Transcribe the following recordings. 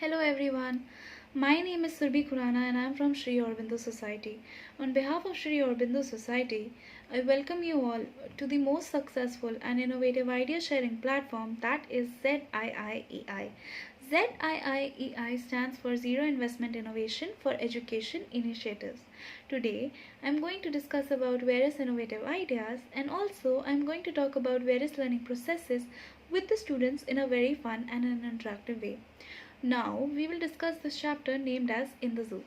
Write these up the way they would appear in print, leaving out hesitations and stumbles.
Hello everyone. My name is Surbhi Khurana and I am from Sri Aurobindo Society. On behalf of Sri Aurobindo Society, I welcome you all to the most successful and innovative idea sharing platform, that is ZIIEI. ZIIEI stands for Zero Investment Innovation for Education Initiatives. Today, I am going to discuss about various innovative ideas, and also I am going to talk about various learning processes with the students in a very fun and an interactive way. Now, we will discuss this chapter named as In the Zoo.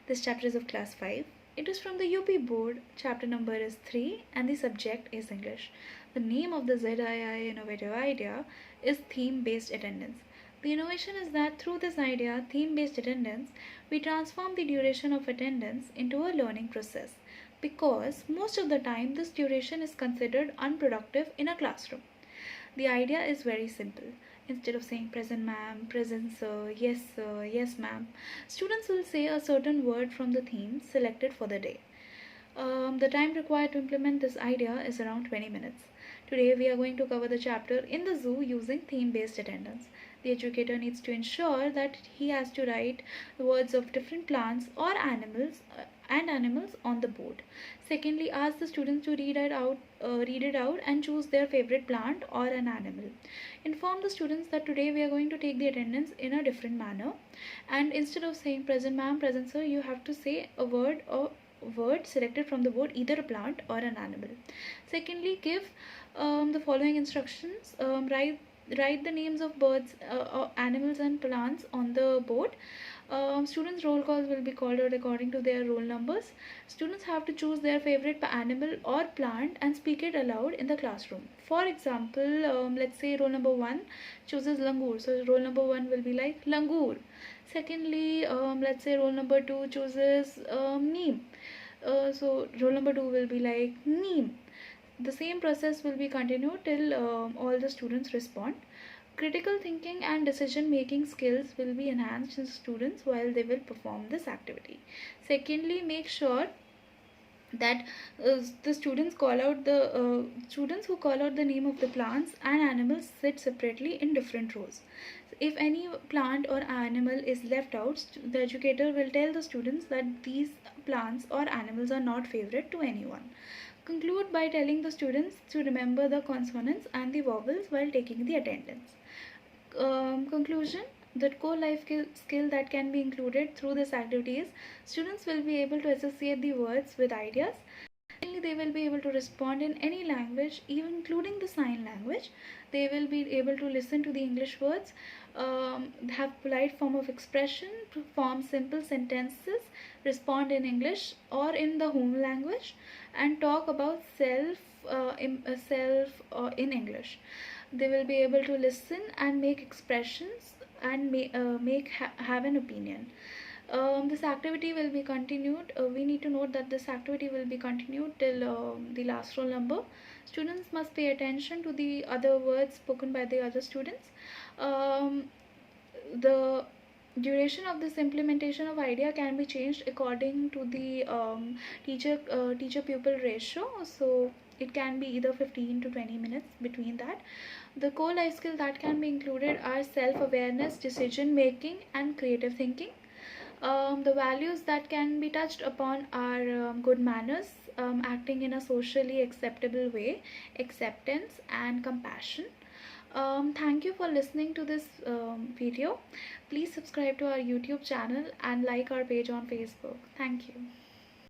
This chapter is of class 5. It is from the UP board. Chapter number is 3 and the subject is English. The name of the ZII innovative idea is theme-based attendance. The innovation is that through this idea, theme-based attendance, we transform the duration of attendance into a learning process, because most of the time this duration is considered unproductive in a classroom. The idea is very simple. Instead of saying present ma'am, present sir, yes ma'am, students will say a certain word from the theme selected for the day. The time required to implement this idea is around 20 minutes. Today we are going to cover the chapter In the Zoo using theme-based attendance. The educator needs to ensure that he has to write the words of different plants or animals on the board. Secondly, ask the students to read it out and choose their favorite plant or an animal. Inform the students that today we are going to take the attendance in a different manner, and instead of saying present ma'am, present sir, you have to say a word selected from the board, either a plant or an animal. Secondly, give the following instructions. Write the names of birds, animals and plants on the board. Students' roll calls will be called out according to their roll numbers. Students have to choose their favorite animal or plant and speak it aloud in the classroom. For example, let's say roll number 1 chooses langur, so roll number 1 will be like langur. Secondly, let's say roll number 2 chooses neem. So roll number 2 will be like neem. The same process will be continued till all the students respond. Critical thinking and decision making skills will be enhanced in students while they will perform this activity. Secondly, make sure that the students who call out the name of the plants and animals sit separately in different rows. If any plant or animal is left out, the educator will tell the students that these plants or animals are not favorite to anyone. Conclude by telling the students to remember the consonants and the vowels while taking the attendance. Conclusion: the core life skill that can be included through this activity is students will be able to associate the words with ideas. They will be able to respond in any language, even including the sign language. They will be able to listen to the English words, have polite form of expression, form simple sentences, respond in English or in the home language, and talk about self in English. They will be able to listen and make expressions and have an opinion. This activity will be continued. We need to note that this activity will be continued till the last roll number. Students must pay attention to the other words spoken by the other students. The duration of this implementation of idea can be changed according to the teacher pupil ratio. So it can be either 15 to 20 minutes between that. The core life skills that can be included are self-awareness, decision making and creative thinking. The values that can be touched upon are good manners, acting in a socially acceptable way, acceptance and compassion. Thank you for listening to this video. Please subscribe to our YouTube channel and like our page on Facebook. Thank you.